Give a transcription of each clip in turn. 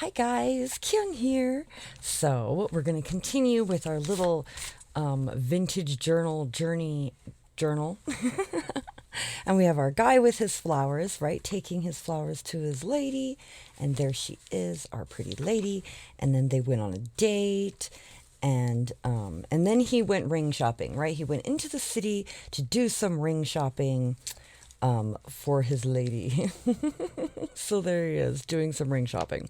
Hi guys, Kyung here. So we're going to continue with our little vintage journal. And we have our guy with his flowers, right? Taking his flowers to his lady. And there she is, our pretty lady. And then they went on a date. And then he went ring shopping, right? He went into the city to do some ring shopping for his lady. So there he is doing some ring shopping.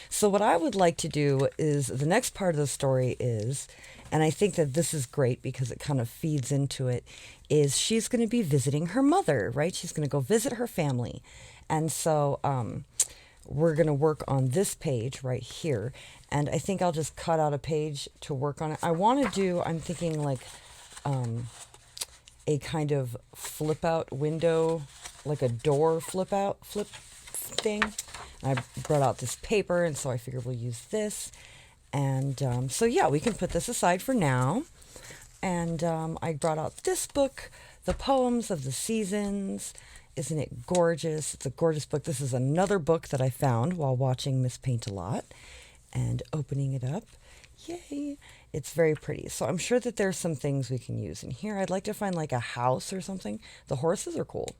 So what I would like to do is the next part of the story is, and I think that this is great because it kind of feeds into it, is she's going to be visiting her mother, right? She's going to go visit her family. And so we're going to work on this page right here. And I think I'll just cut out a page to work on it. I'm thinking like a kind of flip out window, like a door flip thing. And I brought out this paper, and so I figured we'll use this. And so yeah, we can put this aside for now. And I brought out this book, The Poems of the Seasons. Isn't it gorgeous? It's a gorgeous book. This is another book that I found while watching Miss Paint a Lot and opening it up. Yay! It's very pretty. So I'm sure that there's some things we can use in here. I'd like to find like a house or something. The horses are cool.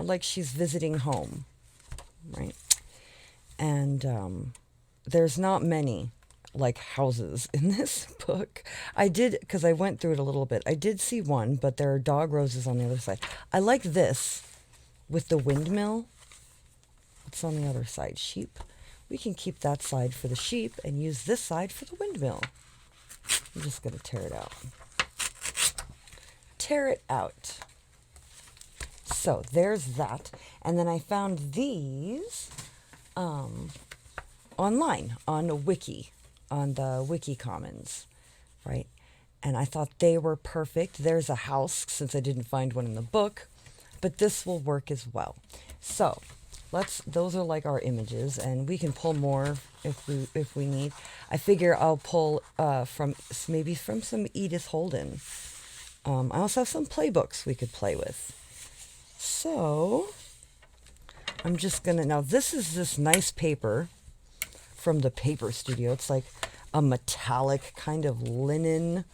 Like she's visiting home, right? And there's not many like houses in this book. Because I went through it a little bit. I did see one, but there are dog roses on the other side. I like this with the windmill. What's on the other side? Sheep. We can keep that side for the sheep and use this side for the windmill. I'm just going to tear it out. Tear it out. So there's that. And then I found these online on the Wiki Commons, right? And I thought they were perfect. There's a house since I didn't find one in the book, but this will work as well. So those are like our images, and we can pull more if we need. I figure I'll pull from some Edith Holden. I also have some playbooks we could play with. So I'm just gonna, now this is this nice paper from the paper studio. It's like a metallic kind of linen.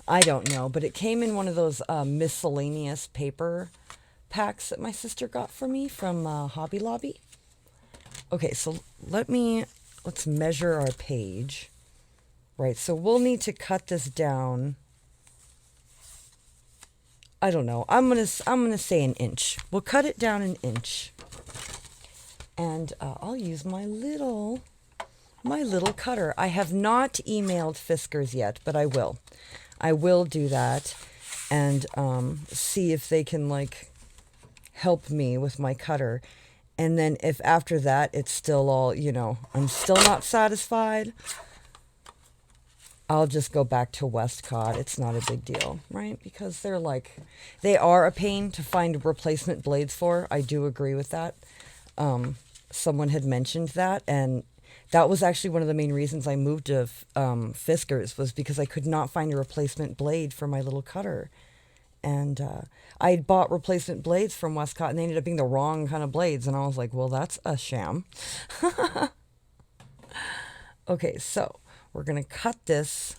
I don't know, but it came in one of those miscellaneous paper packs that my sister got for me from Hobby Lobby. Okay, so let's measure our page. Right, so we'll need to cut this down. I don't know. I'm gonna say an inch. We'll cut it down an inch. And I'll use my little cutter. I have not emailed Fiskars yet, but I will. I will do that and see if they can like help me with my cutter. And then if after that it's still all, I'm still not satisfied, I'll just go back to Westcott. It's not a big deal, right? Because they are a pain to find replacement blades for. I do agree with that. Someone had mentioned that, and that was actually one of the main reasons I moved to Fiskars, was because I could not find a replacement blade for my little cutter. And I had bought replacement blades from Westcott, and they ended up being the wrong kind of blades. And I was like, well, that's a sham. Okay, so we're going to cut this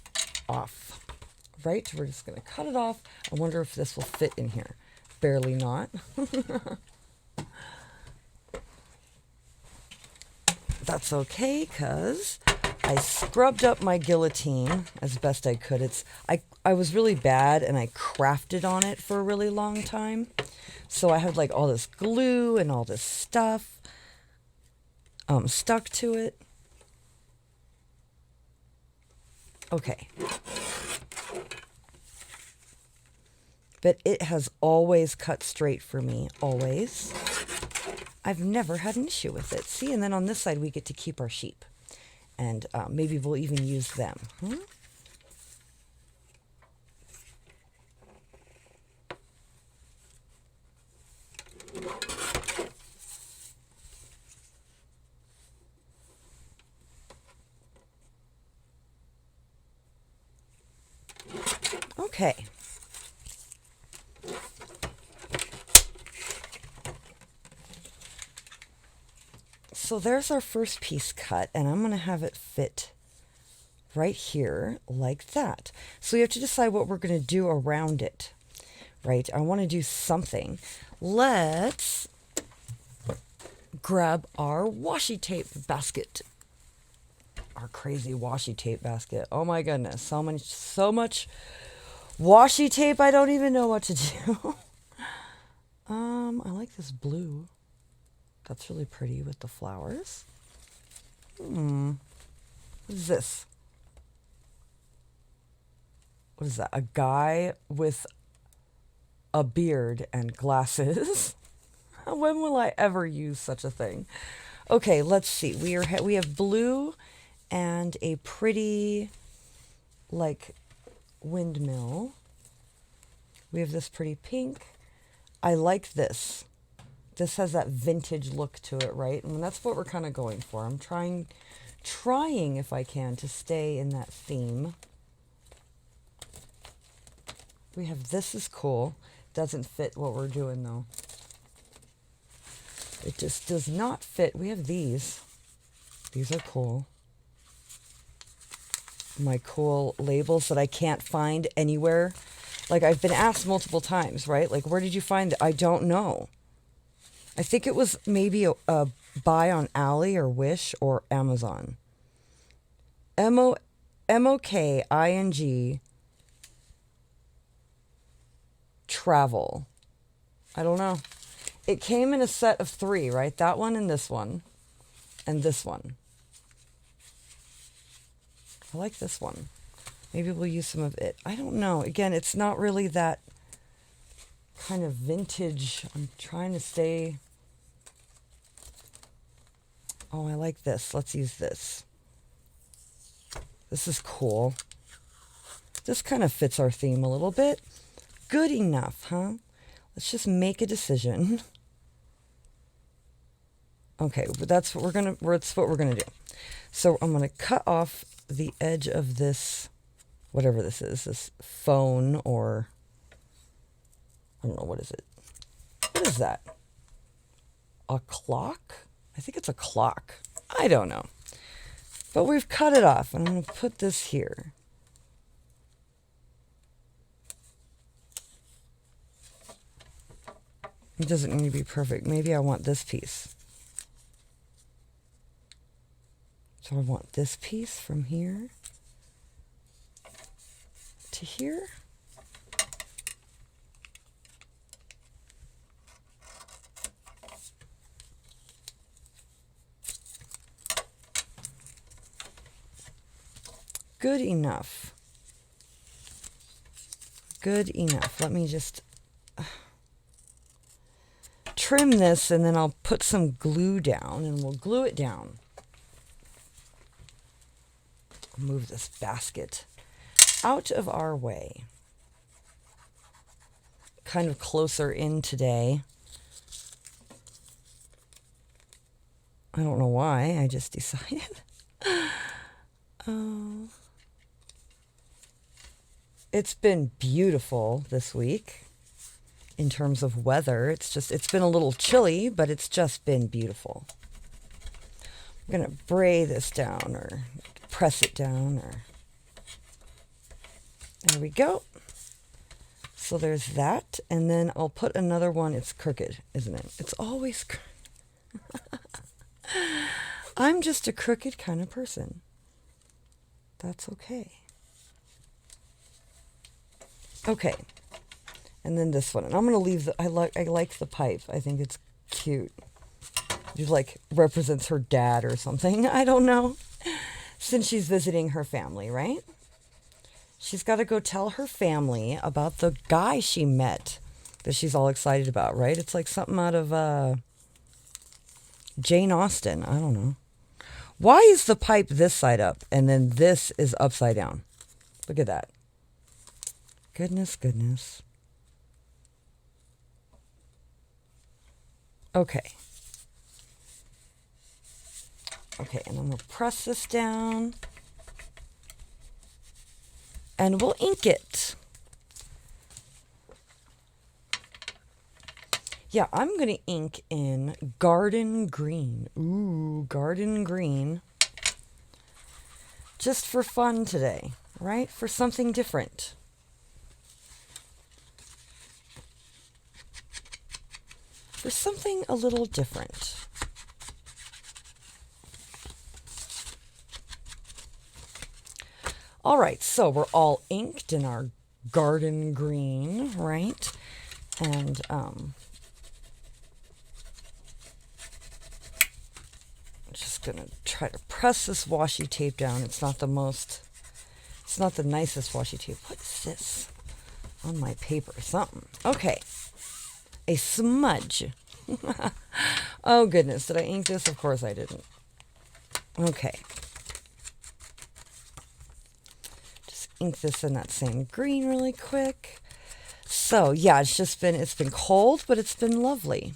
off, right? We're just going to cut it off. I wonder if this will fit in here. Barely not. That's okay, because I scrubbed up my guillotine as best I could. I was really bad, and I crafted on it for a really long time. So I had like all this glue and all this stuff stuck to it. Okay. But it has always cut straight for me, always. I've never had an issue with it. See, and then on this side we get to keep our sheep. And maybe we'll even use them. Okay. So there's our first piece cut, and I'm going to have it fit right here like that. So we have to decide what we're going to do around it, right? I want to do something. Let's grab our washi tape basket. Our crazy washi tape basket. Oh my goodness, so much washi tape, I don't even know what to do. I like this blue. That's really pretty with the flowers. What is this? What is that? A guy with a beard and glasses. When will I ever use such a thing? Okay, let's see. We have blue and a pretty, like, windmill. We have this pretty pink. I like this. This has that vintage look to it, right? And that's what we're kind of going for. I'm trying if I can to stay in that theme. We have this is cool. Doesn't fit what we're doing though. It just does not fit. We have these. These are cool. My cool labels that I can't find anywhere. Like, I've been asked multiple times, right? Like, where did you find it? I don't know. I think it was maybe a buy on Ali or Wish or Amazon. MOKING travel. I don't know. It came in a set of 3, right? That one and this one. And this one. I like this one. Maybe we'll use some of it. I don't know. Again, it's not really that kind of vintage. I'm trying to stay... Oh, I like this. Let's use this. This is cool. This kind of fits our theme a little bit. Good enough, huh? Let's just make a decision. Okay, but that's what we're gonna do. So I'm gonna cut off the edge of this, whatever this is, this phone, or I don't know, what is it? What is that? A clock? I think it's a clock. I don't know. But we've cut it off, and I'm going to put this here. It doesn't need to be perfect. Maybe I want this piece. So I want this piece from here to here. Good enough. Good enough. Let me just trim this, and then I'll put some glue down, and we'll glue it down. Move this basket out of our way. Kind of closer in today. I don't know why. I just decided. It's been beautiful this week in terms of weather. It's been a little chilly, but it's just been beautiful. I'm going to braid this down or press it down, or there we go. So there's that, and then I'll put another one. It's crooked, isn't it? It's always I'm just a crooked kind of person. That's okay. Okay. And then this one. And I'm going to leave I like the pipe. I think it's cute. It like represents her dad or something. I don't know. Since she's visiting her family, right? She's got to go tell her family about the guy she met that she's all excited about, right? It's like something out of Jane Austen. I don't know. Why is the pipe this side up and then this is upside down? Look at that. Goodness, goodness. Okay. Okay, and I'm going to press this down. And we'll ink it. Yeah, I'm going to ink in garden green. Ooh, Ooh, garden green. Just for fun today, right? For something different. For something a little different. All right, so we're all inked in our garden green, right? And I'm just gonna try to press this washi tape down. It's not the nicest washi tape. What is this on my paper? Something. Okay, a smudge. Oh goodness, did I ink this? Of course I didn't. Okay. Ink this in that same green really quick. So yeah, it's been cold, but it's been lovely.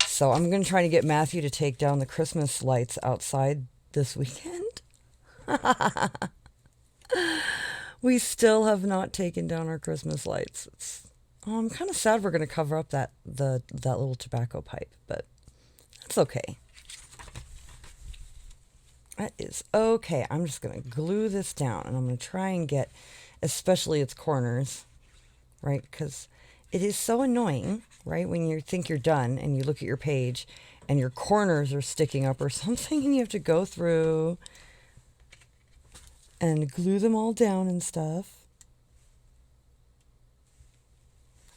So I'm going to try to get Matthew to take down the Christmas lights outside this weekend. We still have not taken down our Christmas lights. I'm kind of sad we're going to cover up that little tobacco pipe, but that's okay. That is okay. I'm just going to glue this down, and I'm going to try and get, especially its corners, right? Because it is so annoying, right? When you think you're done and you look at your page and your corners are sticking up or something, and you have to go through and glue them all down and stuff.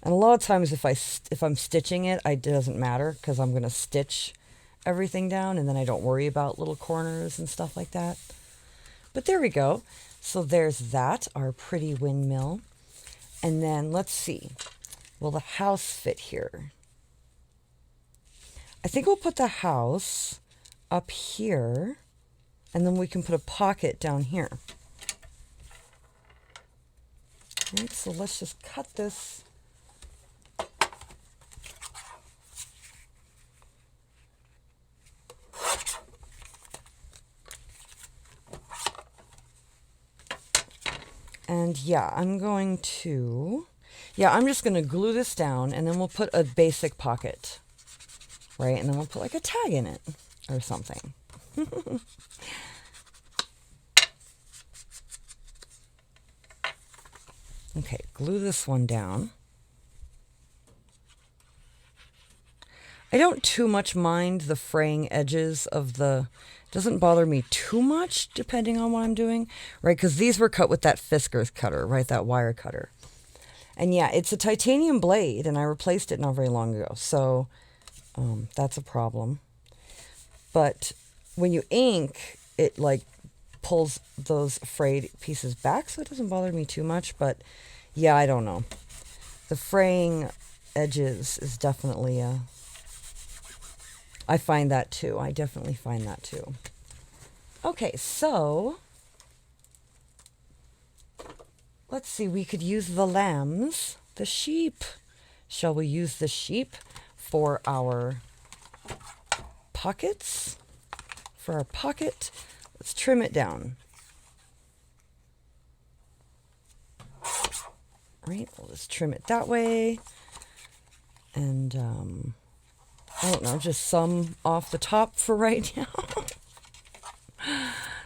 And a lot of times if I'm stitching it, it doesn't matter because I'm going to stitch everything down, and then I don't worry about little corners and stuff like that. But there we go. So there's that, our pretty windmill. And then let's see, will the house fit here? I think we'll put the house up here, and then we can put a pocket down here. All right, so let's just cut this. And yeah, I'm just going to glue this down, and then we'll put a basic pocket, right? And then we'll put like a tag in it or something. Okay, glue this one down. I don't too much mind the fraying edges of doesn't bother me too much depending on what I'm doing, right? Because these were cut with that Fiskars cutter, right? That wire cutter. And yeah, it's a titanium blade, and I replaced it not very long ago. So that's a problem. But when you ink, it like pulls those frayed pieces back, so it doesn't bother me too much. But yeah, I don't know. The fraying edges is definitely I find that too. I definitely find that too. Okay, so let's see. We could use the lambs, the sheep. Shall we use the sheep for our pockets? For our pocket, let's trim it down. Right, we'll just trim it that way. And I don't know, just some off the top for right now.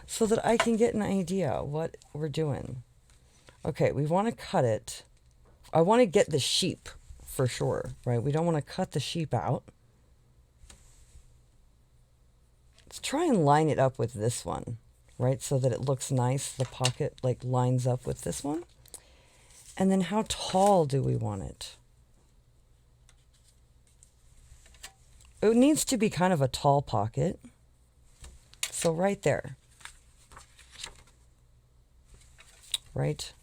So that I can get an idea what we're doing. Okay, we want to cut it. I want to get the sheep for sure, right? We don't want to cut the sheep out. Let's try and line it up with this one, right? So that it looks nice. The pocket like lines up with this one. And then how tall do we want it? It needs to be kind of a tall pocket. So right there. Right?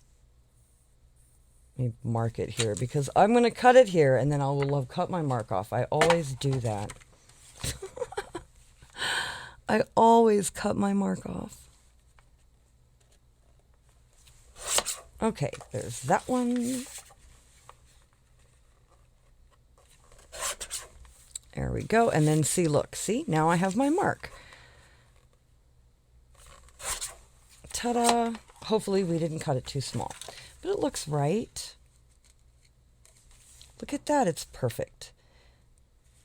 Let me mark it here because I'm going to cut it here and then I will have cut my mark off. I always do that. I always cut my mark off. Okay, there's that one. There we go. And then see, look, see, now I have my mark. Ta-da. Hopefully we didn't cut it too small, but it looks right. Look at that. It's perfect.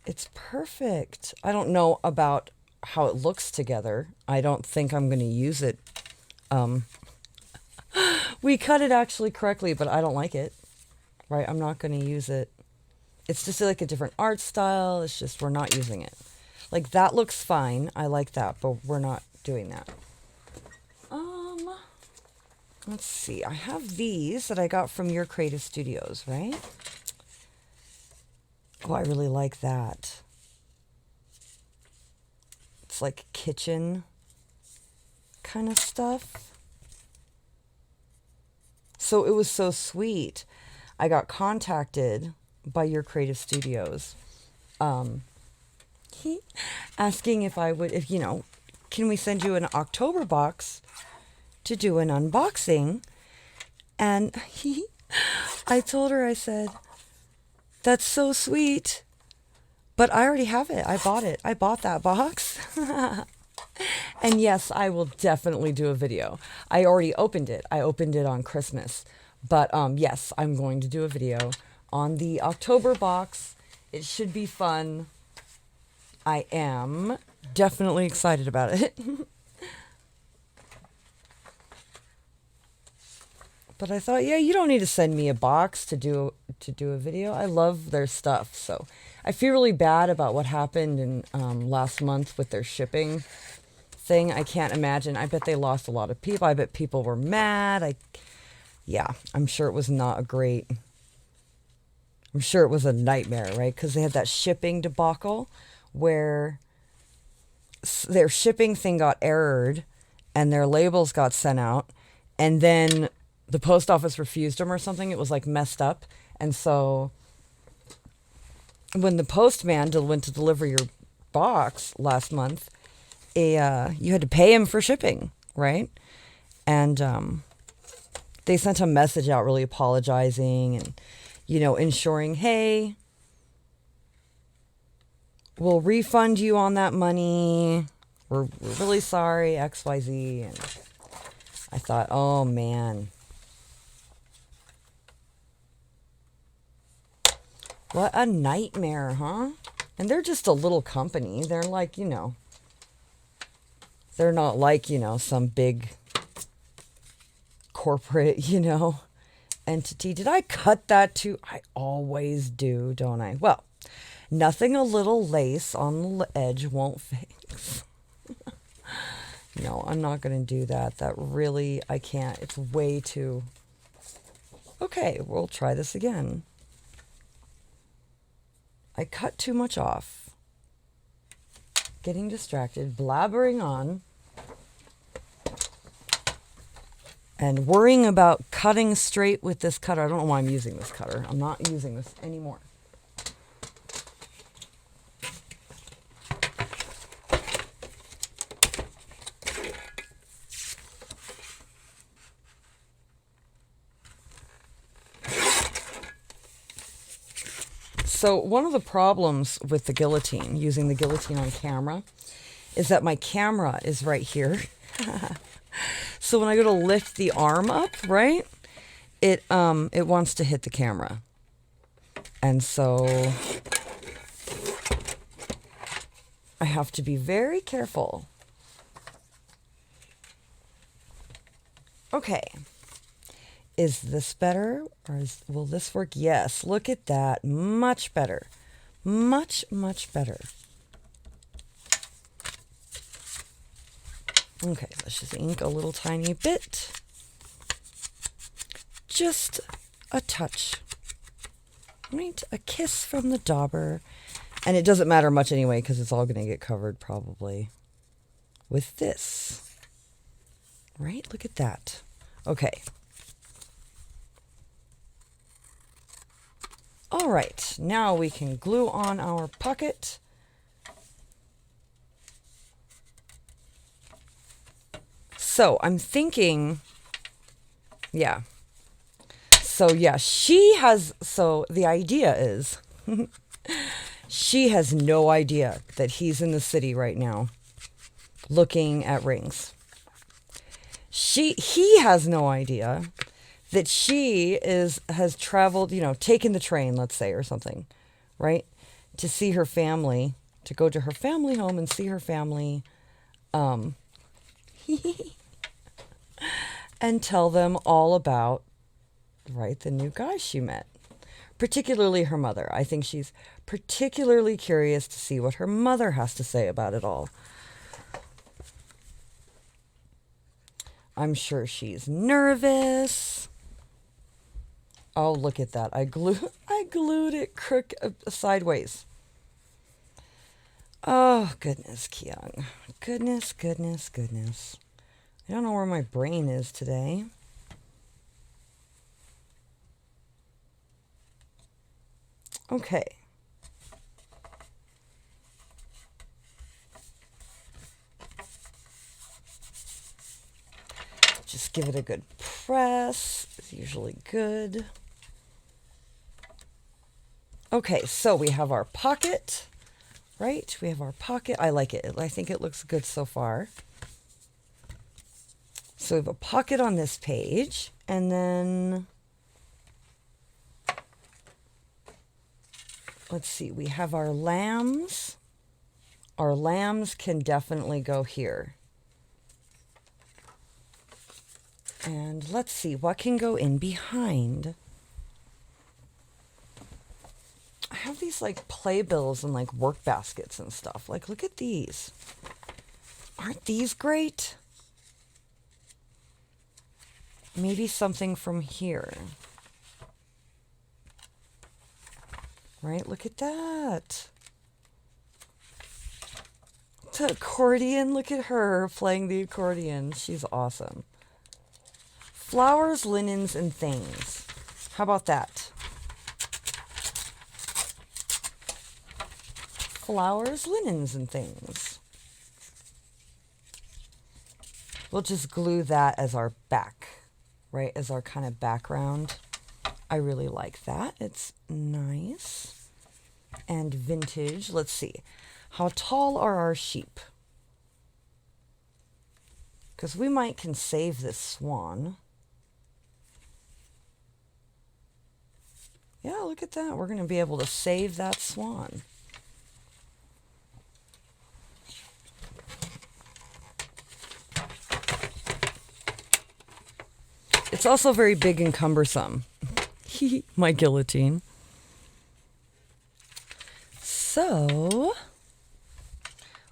It's perfect. I don't know about how it looks together. I don't think I'm going to use it. We cut it actually correctly, but I don't like it. Right? I'm not going to use it. It's just like a different art style. It's just we're not using it. Like that looks fine. I like that, but we're not doing that. Let's see. I have these that I got from Your Creative Studios, right? Oh, I really like that. It's like kitchen kind of stuff. So it was so sweet. I got contacted by Your Creative Studios, asking if I would, if can we send you an October box to do an unboxing? And I told her, I said, that's so sweet, but I already have it. I bought it. I bought that box. And yes, I will definitely do a video. I already opened it. I opened it on Christmas. But yes, I'm going to do a video on the October box. It should be fun. I am definitely excited about it. But I thought, yeah, you don't need to send me a box to do a video. I love their stuff. So I feel really bad about what happened in last month with their shipping thing. I can't imagine. I bet they lost a lot of people. I bet people were mad. Yeah, I'm sure it was not a great... I'm sure it was a nightmare, right? Because they had that shipping debacle where their shipping thing got errored and their labels got sent out, and then the post office refused them or something. It was like messed up. And so when the postman went to deliver your box last month, you had to pay him for shipping, right? And they sent a message out really apologizing and, ensuring, hey, we'll refund you on that money. We're really sorry, XYZ. And I thought, oh, man. What a nightmare, huh? And they're just a little company. They're like, they're not like, some big corporate, entity. Did I cut that too? I always do, don't I? Well, nothing a little lace on the edge won't fix. No, I'm not going to do that. That really, I can't. It's way too... Okay, we'll try this again. I cut too much off. Getting distracted, blabbering on, and worrying about cutting straight with this cutter. I don't know why I'm using this cutter. I'm not using this anymore. So one of the problems with the guillotine, using the guillotine on camera, is that my camera is right here. So when I go to lift the arm up, right, it wants to hit the camera. And so I have to be very careful. Okay. Is this better, or will this work? Yes, look at that. Much better. Much, much better. Okay, let's just ink a little tiny bit. Just a touch. Right? A kiss from the dauber. And it doesn't matter much anyway, because it's all going to get covered probably with this. Right? Look at that. Okay. All right, now we can glue on our pocket. So I'm thinking, yeah. So yeah, so the idea is, she has no idea that he's in the city right now looking at rings. He has no idea that she has traveled, taken the train, let's say, or something, right, to see her family to go to her family home and see her family, and tell them all about, right, the new guy she met. Particularly her mother. I think she's particularly curious to see what her mother has to say about it all. I'm sure she's nervous. Oh, look at that. I glued it sideways. Oh, goodness, Kyung. Goodness, goodness, goodness. I don't know where my brain is today. Okay. Just give it a good press. It's usually good. Okay, so we have our pocket, right? We have our pocket. I like it. I think it looks good so far. So we have a pocket on this page, and then let's see, we have our lambs. Our lambs can definitely go here. And let's see, what can go in behind? I have these like playbills and like work baskets and stuff. Like, look at these. Aren't these great? Maybe something from here. Right, look at that. The accordion, look at her playing the accordion. She's awesome. Flowers, linens, and things. How about that? Flowers, linens, and things. We'll just glue that as our back, right? As our kind of background. I really like that. It's nice and vintage. Let's see. How tall are our sheep? Because we can save this swan. Yeah, look at that. We're going to be able to save that swan. It's also very big and cumbersome. My guillotine. So,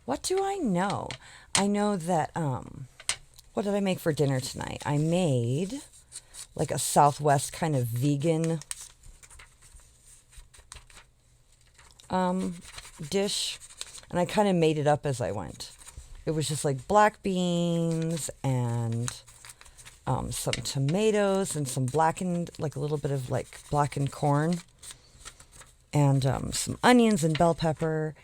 what do I know? I know that, what did I make for dinner tonight? I made like a Southwest kind of vegan dish, and I kind of made it up as I went. It was just like black beans and some tomatoes and some blackened, like a little bit of like blackened corn, and some onions and bell pepper,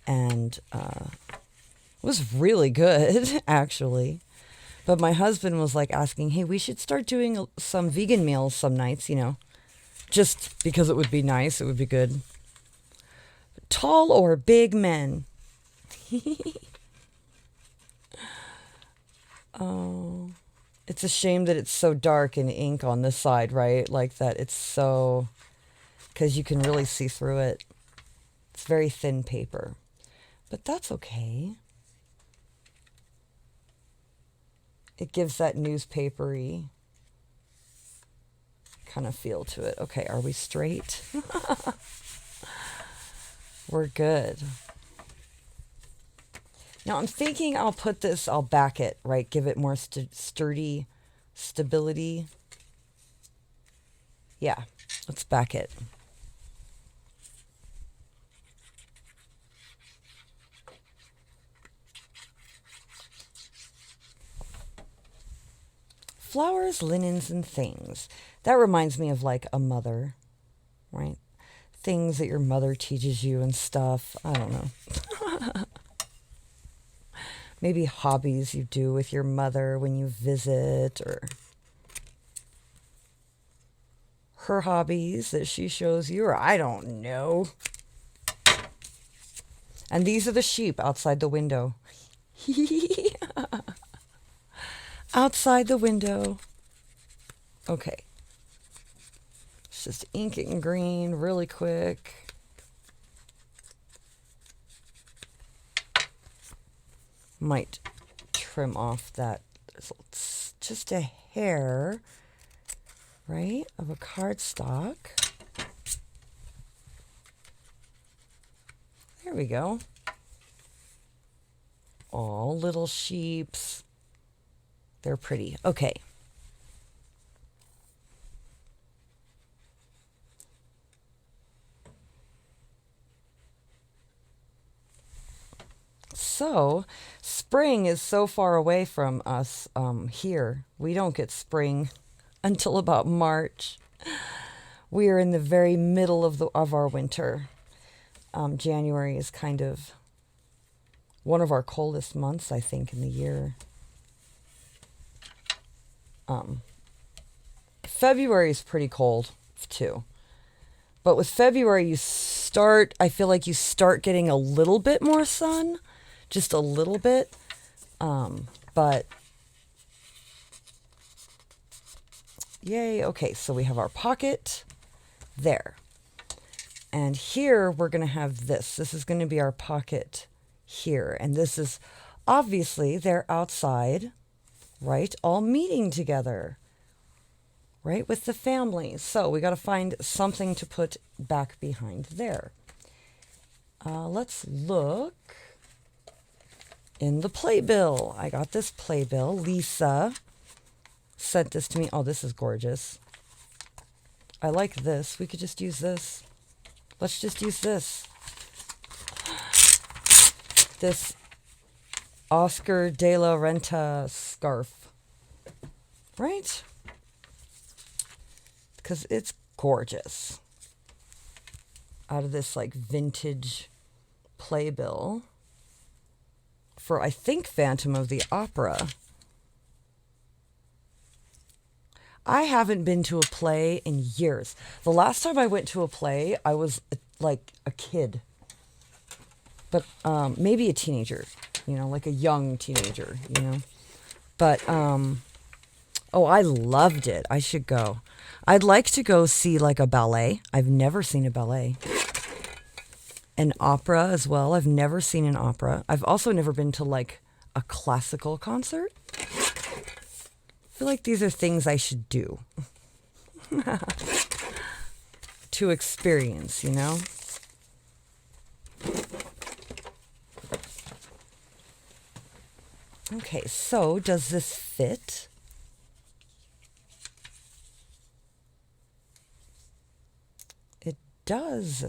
and it was really good actually. But my husband was like asking, hey, we should start doing some vegan meals some nights, you know, just because it would be nice, it would be good. Tall or big men? Oh, it's a shame that it's so dark in ink on this side, right? Like that it's so, because you can really see through it. It's very thin paper, but that's okay. It gives that newspapery kind of feel to it. Okay, are we straight? We're good. Now I'm thinking I'll back it, right? Give it more sturdy stability. Yeah, let's back it. Flowers, linens, and things. That reminds me of like a mother, right? Things that your mother teaches you and stuff. I don't know. Maybe hobbies you do with your mother when you visit, or her hobbies that she shows you, or I don't know. And these are the sheep outside the window. Outside the window. Okay. It's just inking green really quick. Might trim off that. It's just a hair, right, of a cardstock. There we go. All little sheeps. They're pretty. Okay. So, spring is so far away from us here. We don't get spring until about March. We are in the very middle of our winter. January is kind of one of our coldest months, I think, in the year. February is pretty cold too. But with February, I feel like you start getting a little bit more sun, just a little bit. But yay. Okay, so we have our pocket there. And here we're going to have this. This is going to be our pocket here. And this is obviously they're outside, right? All meeting together, right? With the family. So we got to find something to put back behind there. Let's look in the playbill. I got this playbill. Lisa sent this to me. Oh, this is gorgeous. I like this. We could just use this. Let's just use this. This Oscar de la Renta scarf. Right? Because it's gorgeous. Out of this like vintage playbill for, I think, Phantom of the Opera. I haven't been to a play in years. The last time I went to a play, I was like a kid. But maybe a teenager, like a young teenager, But, oh, I loved it. I should go. I'd like to go see like a ballet. I've never seen a ballet. An opera as well. I've never seen an opera. I've also never been to like a classical concert. I feel like these are things I should do to experience, Okay, so does this fit? It does.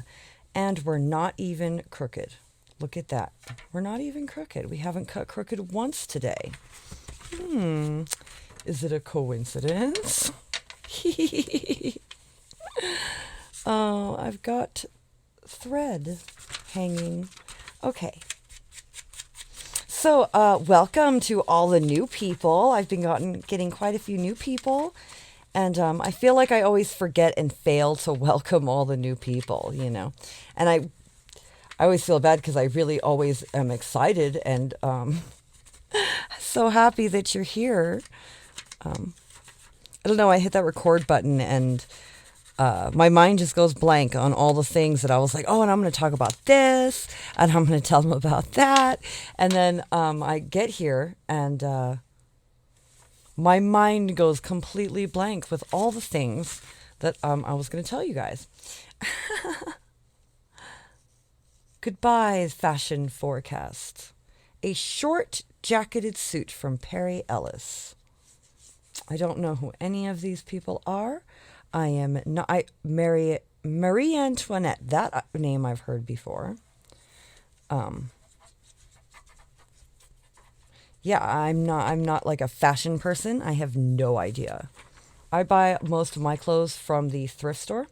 And we're not even crooked. Look at that. We're not even crooked. We haven't cut crooked once today. Is it a coincidence? Oh, I've got thread hanging. Okay. So, welcome to all the new people. I've been getting quite a few new people. And I feel like I always forget and fail to welcome all the new people, And I always feel bad because I really always am excited and so happy that you're here. I don't know, I hit that record button and my mind just goes blank on all the things that I was like, oh, and I'm going to talk about this, and I'm going to tell them about that. And then I get here and my mind goes completely blank with all the things that I was going to tell you guys. Goodbye, fashion forecast. A short jacketed suit from Perry Ellis. I don't know who any of these people are. I am not. Marie Antoinette. That name I've heard before. Yeah, I'm not like a fashion person. I have no idea. I buy most of my clothes from the thrift store.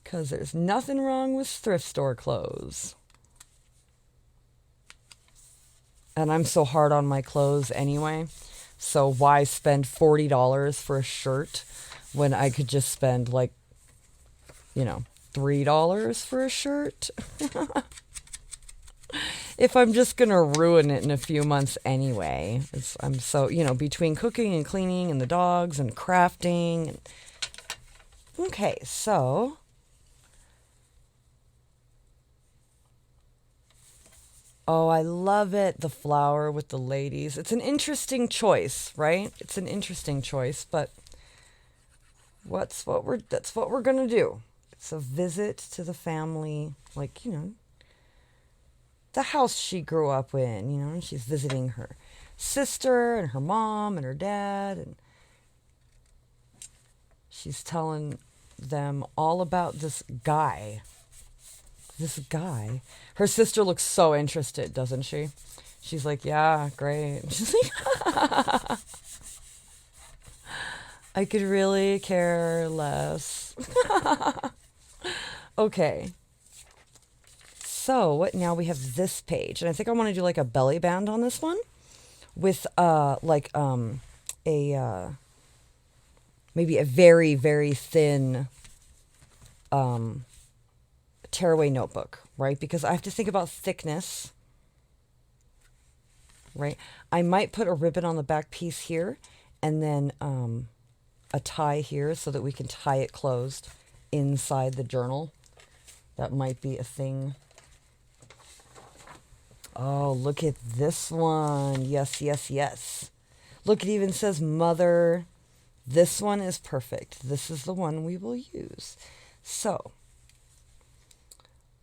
Because there's nothing wrong with thrift store clothes. And I'm so hard on my clothes anyway. So why spend $40 for a shirt when I could just spend like, $3 for a shirt? If I'm just going to ruin it in a few months anyway. I'm so, between cooking and cleaning and the dogs and crafting. Okay, so Oh, I love it. The flower with the ladies. It's an interesting choice, right? It's an interesting choice, but that's what we're gonna do. It's a visit to the family, like, the house she grew up in, and she's visiting her sister and her mom and her dad, and she's telling them all about this guy. This guy. Her sister looks so interested, doesn't she? She's like, yeah, great. She's like, I could really care less. Okay. So now we have this page, and I think I want to do like a belly band on this one with like a maybe a very, very thin tearaway notebook, right? Because I have to think about thickness, right? I might put a ribbon on the back piece here and then a tie here so that we can tie it closed inside the journal. That might be a thing. Oh, look at this one. Yes, yes, yes. Look, it even says mother. This one is perfect. This is the one we will use. So,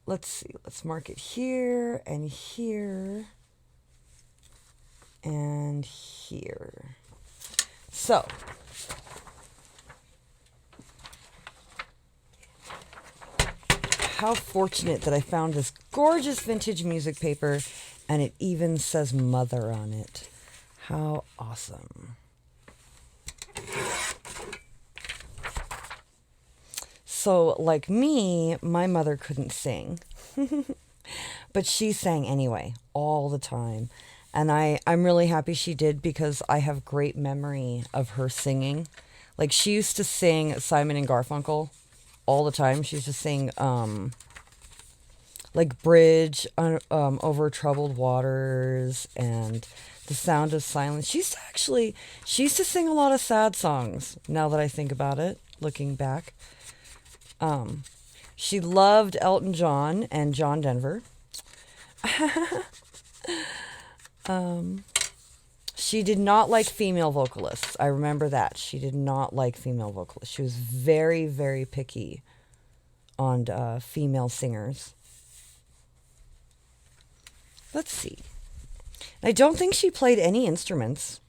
let's see. Let's mark it here and here and here. So, how fortunate that I found this gorgeous vintage music paper and it even says mother on it. How awesome. So, like me, my mother couldn't sing, but she sang anyway, all the time. And I'm really happy she did because I have great memory of her singing. Like, she used to sing Simon and Garfunkel all the time. She used to sing, like, Bridge over Troubled Waters and The Sound of Silence. She used to sing a lot of sad songs, now that I think about it, looking back. She loved Elton John and John Denver. She did not like female vocalists. I remember that. She did not like female vocalists. She was very, very picky on female singers. Let's see. I don't think she played any instruments.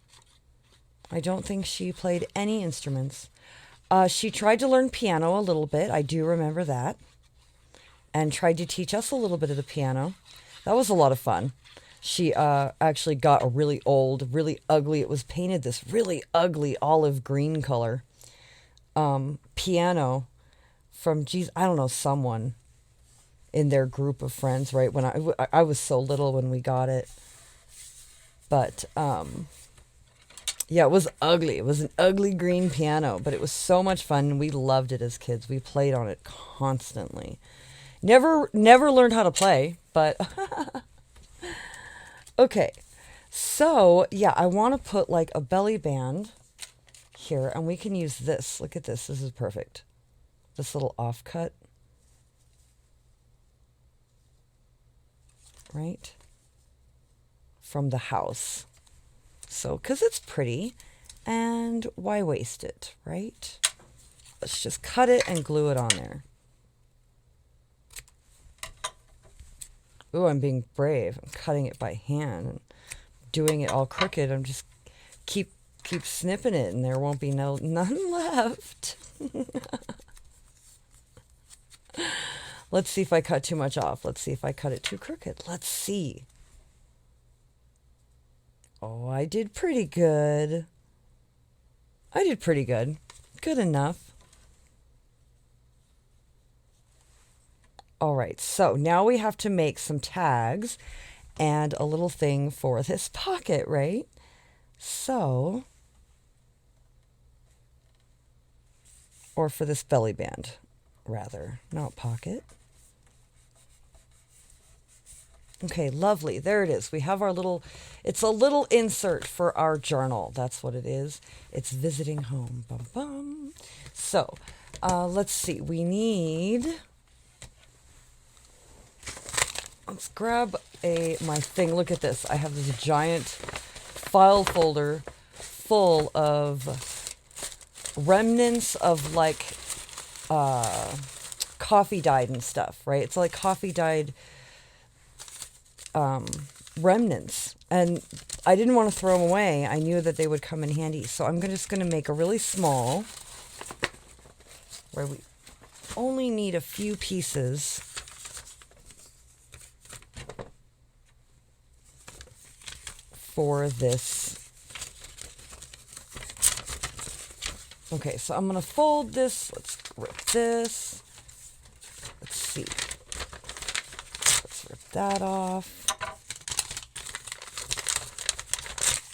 She tried to learn piano a little bit. I do remember that. And tried to teach us a little bit of the piano. That was a lot of fun. She actually got a really old, really ugly, it was painted this really ugly olive green color piano from, I don't know, someone in their group of friends, right? When I was so little when we got it. But, yeah, it was ugly. It was an ugly green piano, but it was so much fun. We loved it as kids. We played on it constantly. Never learned how to play, but okay. So, yeah, I want to put like a belly band here, and we can use this. Look at this. This is perfect. This little offcut. Right? From the house. So, because it's pretty, and why waste it, right? Let's just cut it and glue it on there. Ooh, I'm being brave. I'm cutting it by hand and doing it all crooked. I'm just keep snipping it, and there won't be none left. Let's see if I cut too much off. Let's see if I cut it too crooked. Let's see. Oh, I did pretty good. Good enough. All right, so now we have to make some tags and a little thing for this pocket, right? So, or for this belly band, rather, not pocket. Okay, lovely. There it is. We have our little, it's a little insert for our journal. That's what it is. It's visiting home. Bum, bum. So, let's see. We need let's grab my thing. Look at this. I have this giant file folder full of remnants of like coffee dyed and stuff, right? It's like coffee dyed remnants. And I didn't want to throw them away. I knew that they would come in handy. So I'm just going to make a really small, where we only need a few pieces. For this. Okay, so I'm going to fold this. Let's rip this. Let's see. Let's rip that off.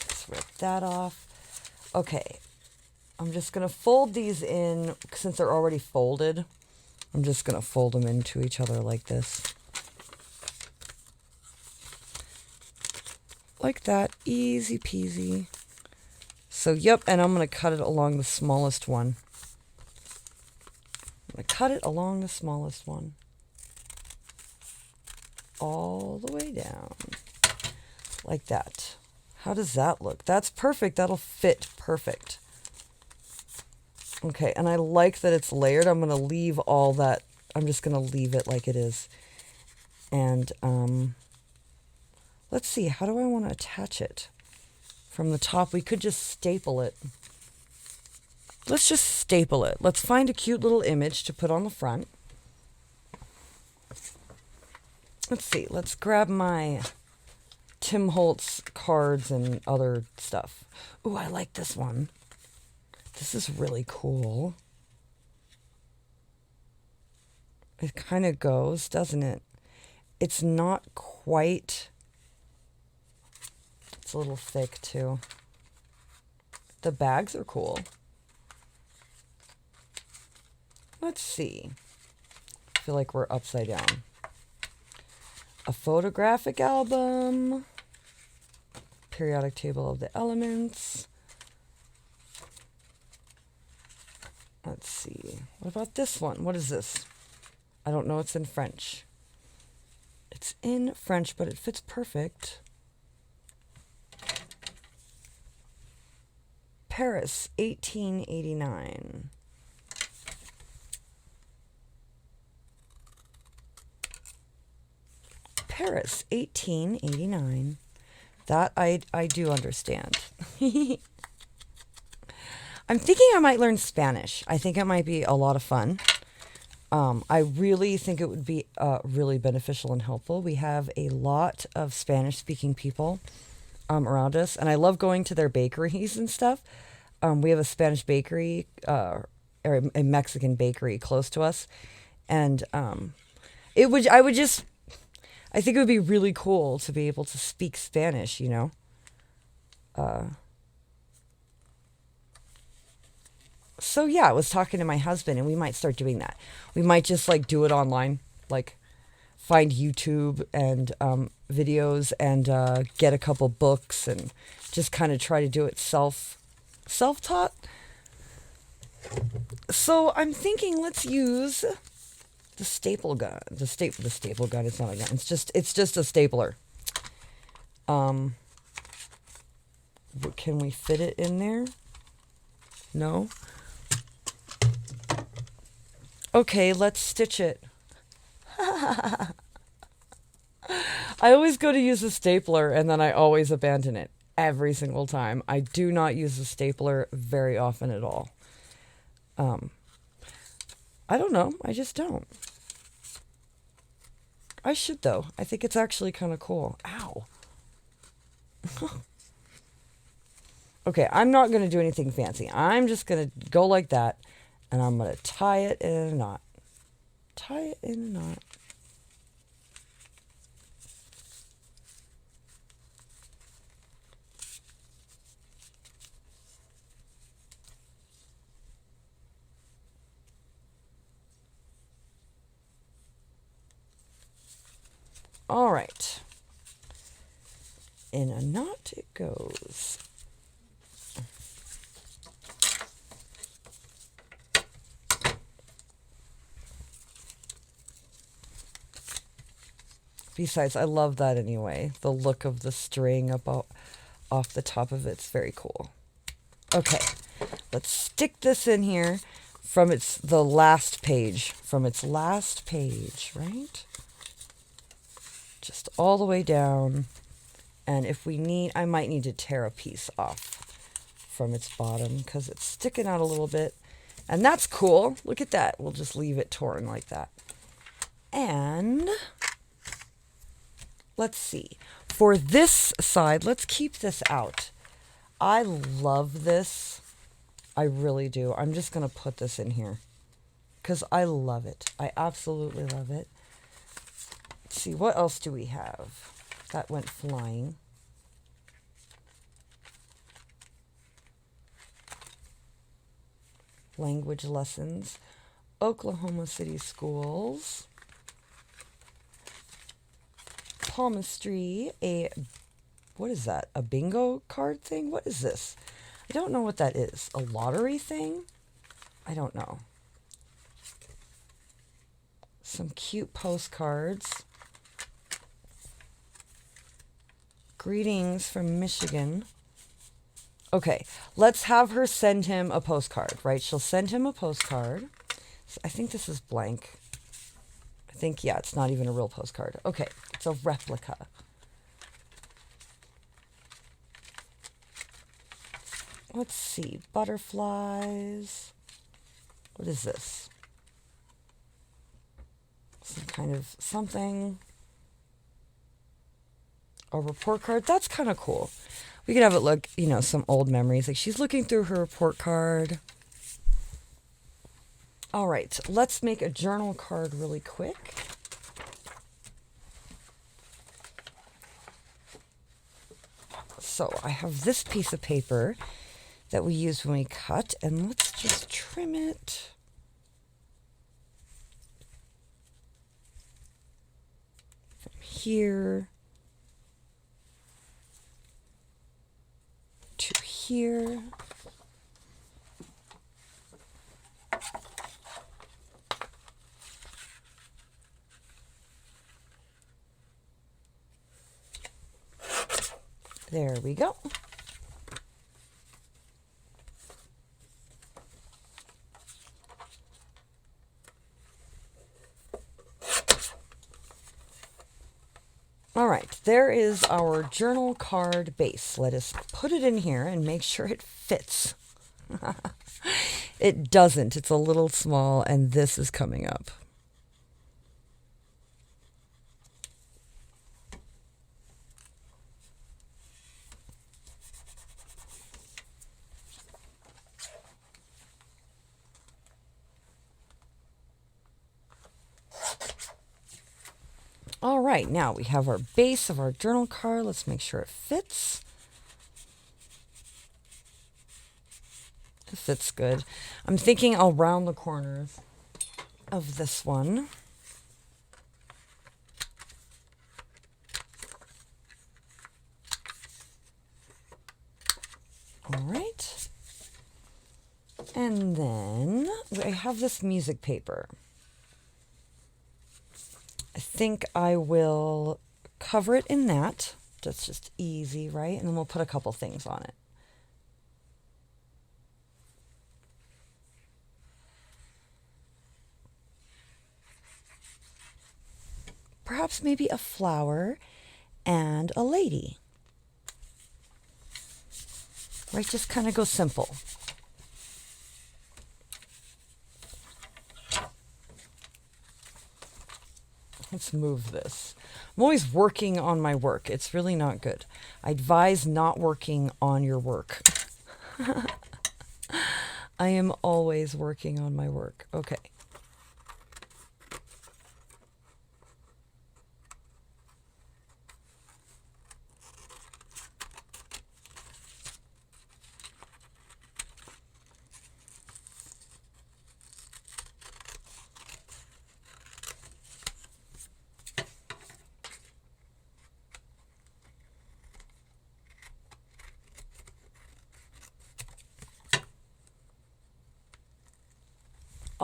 Let's rip that off. Okay, I'm just going to fold these in, since they're already folded. I'm just going to fold them into each other like this. Like that, easy peasy. So, yep, and I'm going to cut it along the smallest one. I'm going to cut it along the smallest one. All the way down. Like that. How does that look? That's perfect. That'll fit perfect. Okay, and I like that it's layered. I'm going to leave all that. I'm just going to leave it like it is. And, let's see, how do I want to attach it? From the top, we could just staple it. Let's just staple it. Let's find a cute little image to put on the front. Let's see, let's grab my Tim Holtz cards and other stuff. Ooh, I like this one. This is really cool. It kind of goes, doesn't it? It's not quite... It's a little thick too. The bags are cool. Let's see. I feel like we're upside down. A photographic album. Periodic table of the elements. Let's see. What about this one? What is this? I don't know. It's in French. It's in French, but it fits perfect. Paris, 1889. Paris, 1889. That I do understand. I'm thinking I might learn Spanish. I think it might be a lot of fun. I really think it would be really beneficial and helpful. We have a lot of Spanish-speaking people around us, and I love going to their bakeries and stuff. We have a Spanish bakery, or a Mexican bakery close to us, and I think it would be really cool to be able to speak Spanish, you know. So yeah, I was talking to my husband, and we might start doing that. We might just like do it online, like find YouTube and videos and get a couple books and just kind of try to do it self-taught. So I'm thinking let's use the staple gun. The staple gun. It's not a gun. It's just a stapler. Can we fit it in there? No. Okay, let's stitch it. I always go to use a stapler and then I always abandon it every single time. I do not use a stapler very often at all. I don't know. I just don't. I should though. I think it's actually kind of cool. Ow. Okay, I'm not going to do anything fancy. I'm just going to go like that. And I'm going to tie it in a knot. Tie it in a knot. All right. In a knot it goes. Besides, I love that anyway. The look of the string off the top of it's very cool. Okay, let's stick this in here from the last page. From its last page, right? Just all the way down. And if we need, I might need to tear a piece off from its bottom because it's sticking out a little bit. And that's cool. Look at that. We'll just leave it torn like that. And let's see. For this side, let's keep this out. I love this. I really do. I'm just going to put this in here because I love it. I absolutely love it. Let's see, what else do we have? That went flying. Language lessons. Oklahoma City schools. Palmistry. What is that? A bingo card thing? What is this? I don't know what that is. A lottery thing? I don't know. Some cute postcards. Greetings from Michigan. Okay, let's have her send him a postcard, right? She'll send him a postcard. I think this is blank. I think, yeah, it's not even a real postcard. Okay, it's a replica. Let's see, butterflies. What is this? Some kind of something. A report card. That's kind of cool. We could have it look, some old memories. Like she's looking through her report card. All right, let's make a journal card really quick. So I have this piece of paper that we use when we cut, and let's just trim it. From here to here. There we go. All right, there is our journal card base. Let us put it in here and make sure it fits. It doesn't. It's a little small, and this is coming up. All right, now we have our base of our journal card. Let's make sure it fits. It fits good. I'm thinking I'll round the corners of this one. All right. And then I have this music paper. I think I will cover it in that. That's just easy, right? And then we'll put a couple things on it. Perhaps maybe a flower and a lady. Right? Just kind of go simple. Let's move this. I'm always working on my work. It's really not good. I advise not working on your work. I am always working on my work. Okay.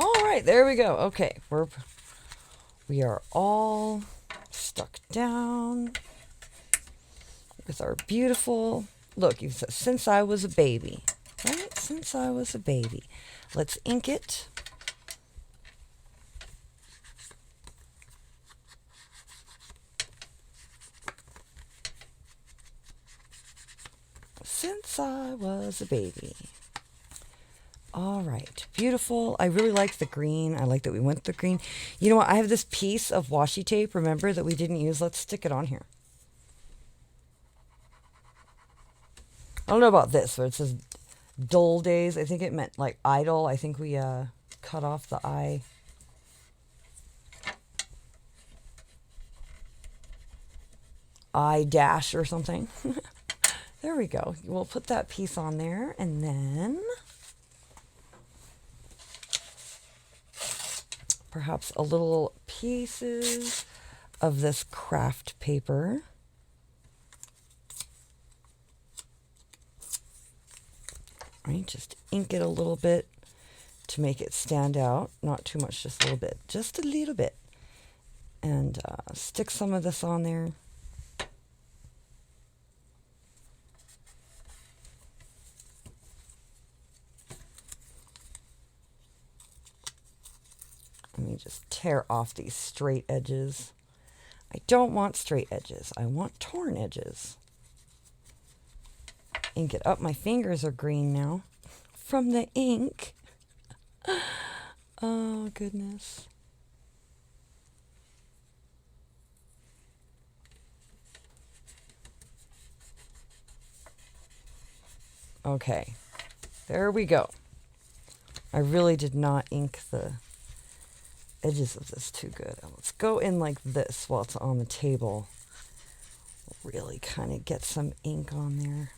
All right, there we go. Okay, we are all stuck down with our beautiful, look, you said, since I was a baby, right? Since I was a baby. Let's ink it. Since I was a baby. All right, beautiful. I really like the green. I like that we went the green. You know what? I have this piece of washi tape, remember, that we didn't use. Let's stick it on here. I don't know about this, where it says dull days. I think it meant like idle. I think we cut off the I dash or something. There we go. We'll put that piece on there, and then perhaps a little pieces of this craft paper. Right, just ink it a little bit to make it stand out. Not too much, just a little bit. Just a little bit. And stick some of this on there. Let me just tear off these straight edges. I don't want straight edges. I want torn edges. Ink it up. My fingers are green now from the ink. Oh, goodness. Okay, there we go. I really did not ink the edges of this too good. Let's go in like this while it's on the table. Really kind of get some ink on there.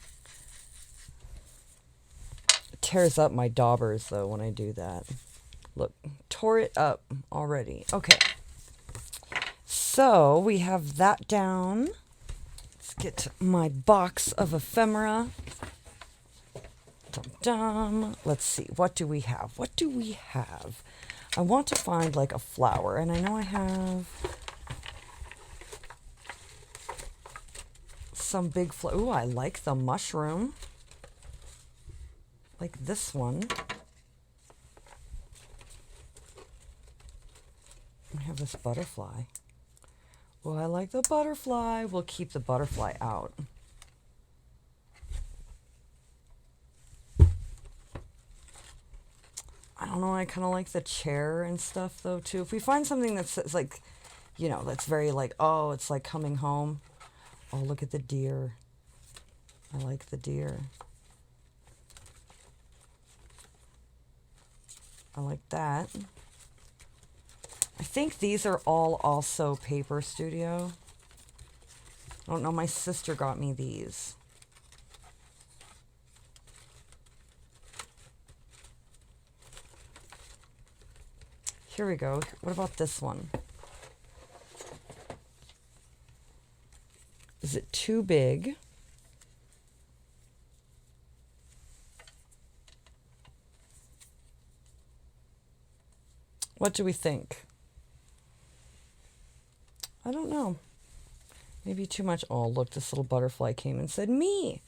It tears up my daubers though when I do that. Look, tore it up already. Okay, so we have that down. Let's get to my box of ephemera. Dum dum. Let's see, what do we have? What do we have? I want to find like a flower, and I know I have some big flower. Ooh, I like the mushroom. Like this one. I have this butterfly. Oh, I like the butterfly. We'll keep the butterfly out. I don't know, I kind of like the chair and stuff though too. If we find something that's like, you know, that's very like, oh, it's like coming home. Oh, look at the deer. I like the deer. I like that. I think these are all also Paper Studio. I don't know, my sister got me these. Here we go. What about this one? Is it too big? What do we think? I don't know. Maybe too much. Oh, look, this little butterfly came and said, me,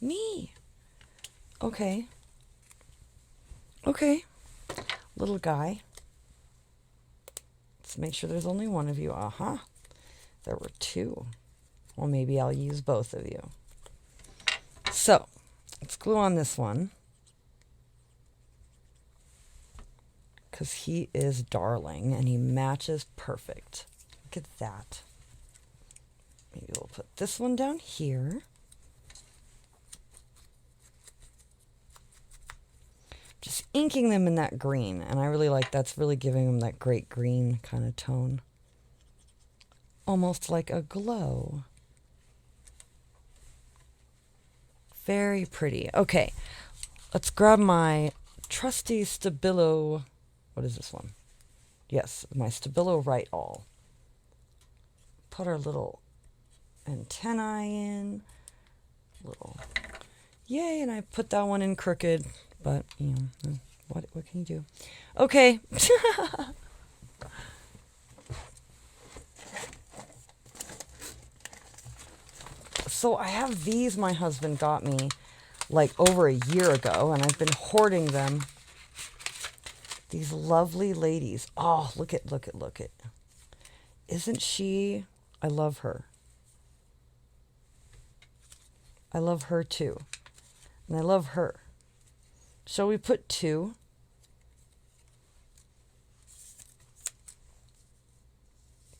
me. Okay. Okay. Little guy. Let's make sure there's only one of you. Uh-huh. There were two. Well, maybe I'll use both of you. So, let's glue on this one. Because he is darling and he matches perfect. Look at that. Maybe we'll put this one down here. Just inking them in that green, and I really like that's really giving them that great green kind of tone. Almost like a glow. Very pretty. Okay, let's grab my trusty Stabilo. What is this one? Yes, my Stabilo Right All. Put our little antennae in. Little. Yay, and I put that one in crooked. But, you know, what can you do? Okay. So I have these my husband got me like over a year ago, and I've been hoarding them. These lovely ladies. Oh, look at. Isn't she? I love her. I love her too. And I love her. Shall we put 2?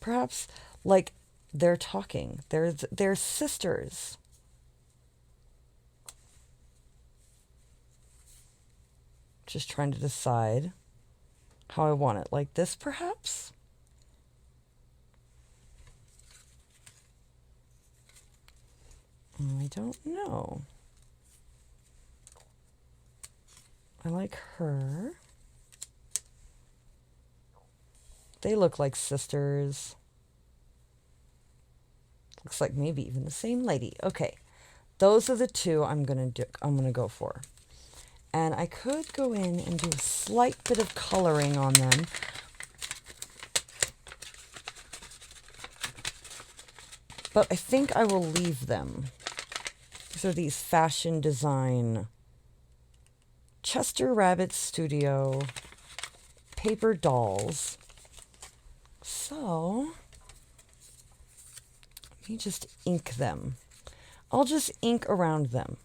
Perhaps like they're talking. They're sisters. Just trying to decide how I want it. Like this, perhaps? I don't know. I like her. They look like sisters. Looks like maybe even the same lady. Okay. Those are the 2 I'm gonna go for. And I could go in and do a slight bit of coloring on them. But I think I will leave them. These are these fashion design Chester Rabbit Studio paper dolls. So, let me just ink them. I'll just ink around them.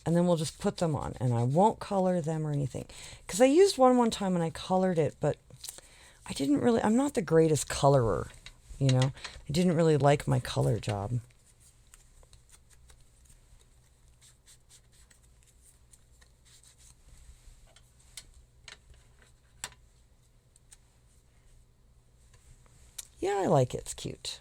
And then we'll just put them on. And I won't color them or anything. Because I used one time and I colored it, but I'm not the greatest colorer, you know. I didn't really like my color job. Yeah, I like it. It's cute.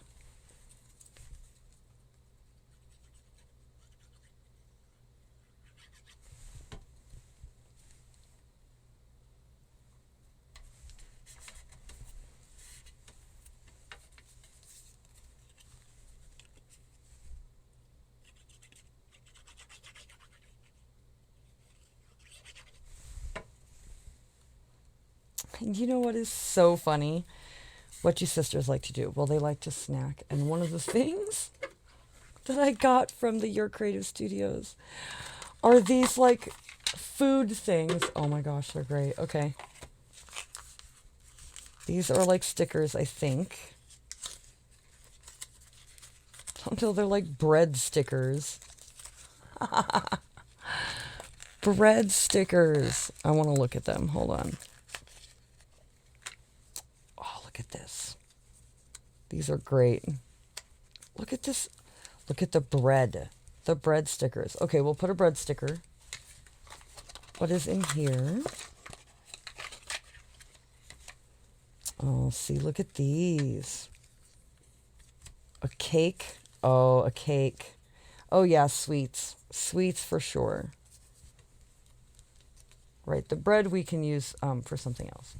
You know what is so funny? What you sisters like to do? Well, they like to snack. And one of the things that I got from the Your Creative Studios are these like food things. Oh my gosh, they're great. Okay. These are like stickers, I think. Until they're like bread stickers. Bread stickers. I want to look at them. Hold on. Oh, look at this. These are great. Look at this. Look at the bread. The bread stickers. Okay, we'll put a bread sticker. What is in here? Oh, see, look at these. A cake. Oh, a cake. Oh, yeah, sweets. Sweets for sure. Right, the bread we can use for something else.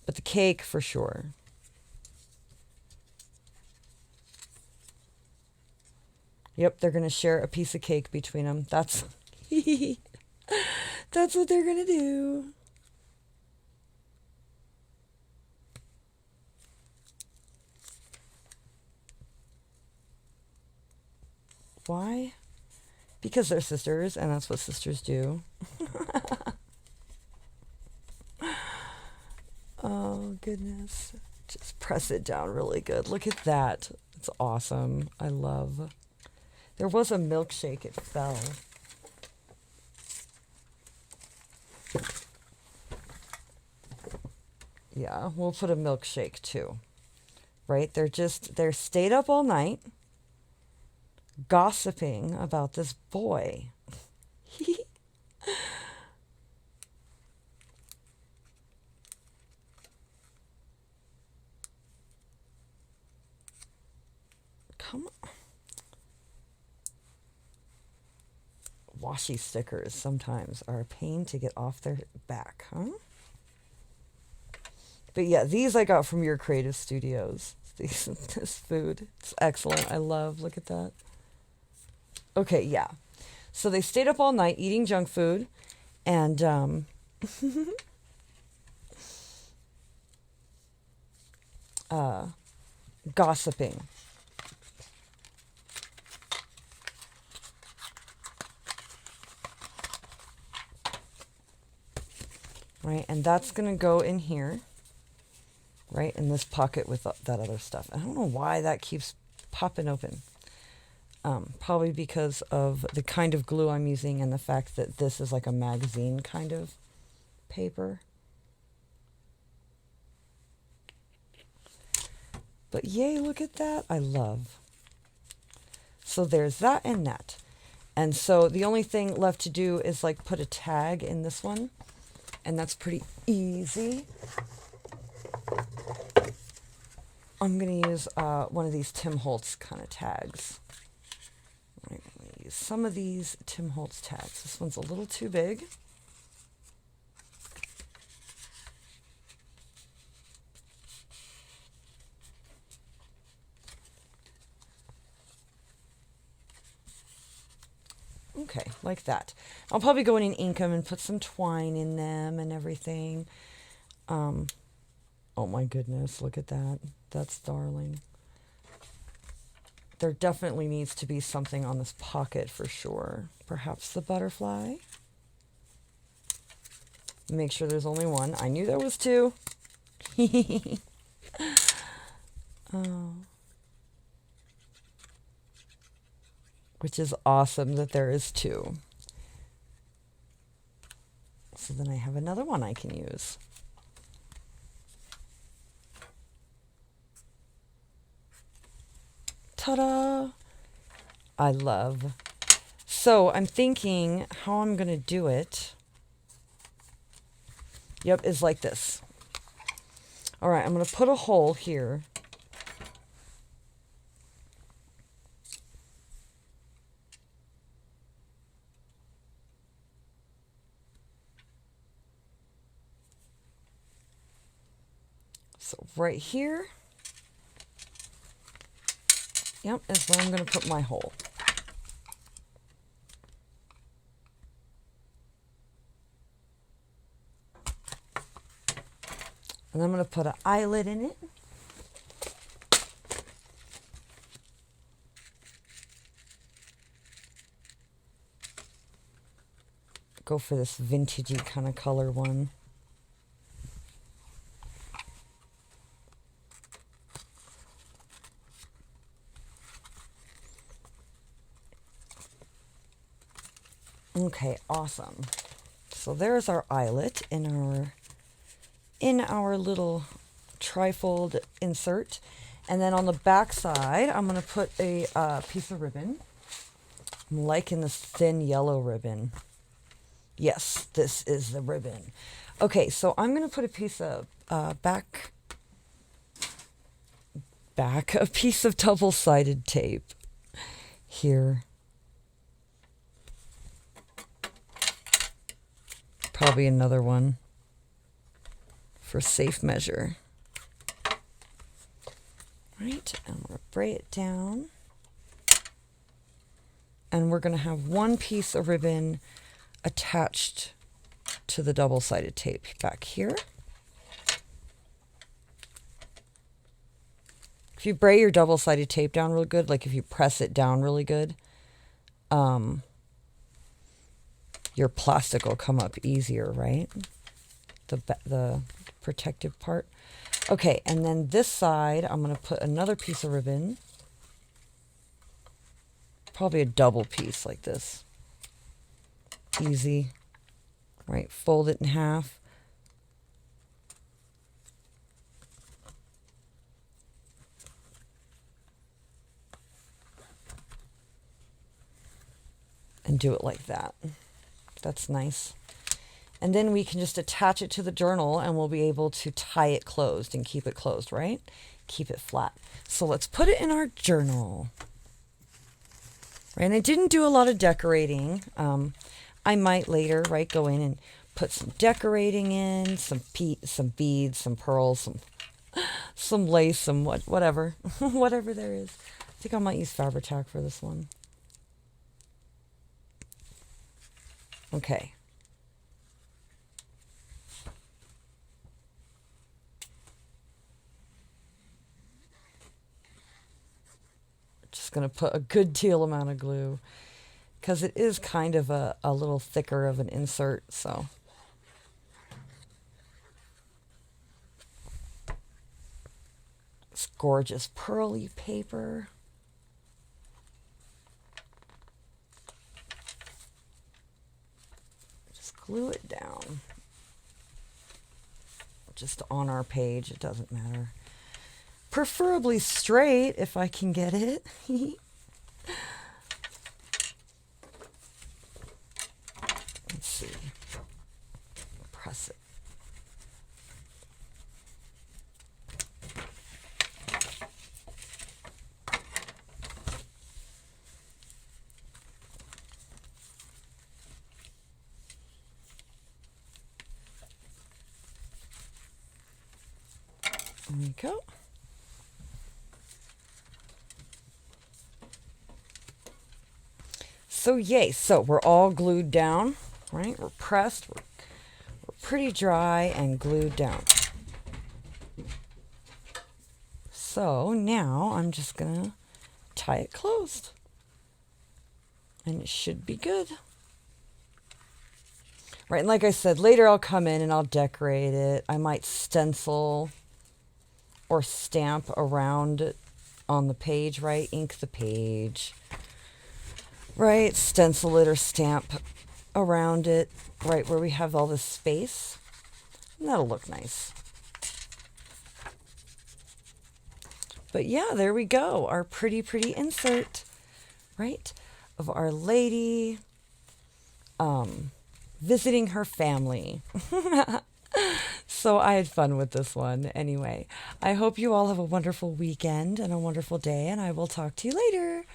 But the cake for sure. Yep, they're going to share a piece of cake between them. That's that's what they're going to do. Why? Because they're sisters, and that's what sisters do. Oh, goodness. Just press it down really good. Look at that. It's awesome. I love. There was a milkshake. It fell. Yeah, we'll put a milkshake too. Right? They're stayed up all night gossiping about this boy. Come on. Washi stickers sometimes are a pain to get off their back, huh? But yeah, these I got from Your Creative Studios. This food. It's excellent. I love. Look at that. Okay, yeah. So they stayed up all night eating junk food and gossiping. right? And that's going to go in here, right, in this pocket with that other stuff. I don't know why that keeps popping open. Probably because of the kind of glue I'm using and the fact that this is like a magazine kind of paper. But yay, look at that. I love. So there's that and that. And so the only thing left to do is like put a tag in this one. And that's pretty easy. I'm going to use one of these Tim Holtz kind of tags. I'm going to use some of these Tim Holtz tags. This one's a little too big. Okay, like that. I'll probably go in and ink them and put some twine in them and everything. Oh my goodness, look at that. That's darling. There definitely needs to be something on this pocket for sure. Perhaps the butterfly. Make sure there's only one. I knew there was two. Oh. Which is awesome that there is two. So then I have another one I can use. Ta-da! I love. So I'm thinking how I'm going to do it. Yep, is like this. All right, I'm going to put a hole here. So right here, yep, is where I'm going to put my hole. And I'm going to put an eyelet in it. Go for this vintagey kind of color one. Okay, awesome. So there's our eyelet in our little trifold insert. And then on the back side, I'm going to put a piece of ribbon. I'm liking this thin yellow ribbon. Yes, this is the ribbon. Okay, so I'm going to put a piece of a piece of double-sided tape here. Probably another one for safe measure. Right, and we're going to braid it down. And we're going to have one piece of ribbon attached to the double-sided tape back here. If you braid your double-sided tape down real good, like if you press it down really good, your plastic will come up easier, right? The protective part. Okay, and then this side, I'm going to put another piece of ribbon. Probably a double piece like this. Easy. Right, fold it in half. And do it like that. That's nice. And then we can just attach it to the journal and we'll be able to tie it closed and keep it closed, right? Keep it flat. So let's put it in our journal. Right, and I didn't do a lot of decorating. I might later, right, go in and put some decorating in, some beads, some pearls, some lace, some whatever, whatever there is. I think I might use Fabri-Tac for this one. Okay. Just going to put a good deal amount of glue because it is kind of a little thicker of an insert, so. This gorgeous pearly paper. Just glue it down. Just on our page, it doesn't matter. Preferably straight if I can get it. Let's see. Press it. There we go. So yay, so we're all glued down, right? We're pressed, we're pretty dry and glued down. So now I'm just gonna tie it closed. And it should be good. Right, and like I said, later I'll come in and I'll decorate it. I might stencil or stamp around it on the page, right? Ink the page, right? Stencil it or stamp around it, right where we have all this space. And that'll look nice. But yeah, there we go. Our pretty insert, right? Of Our Lady visiting her family. So I had fun with this one. Anyway, I hope you all have a wonderful weekend and a wonderful day, and I will talk to you later.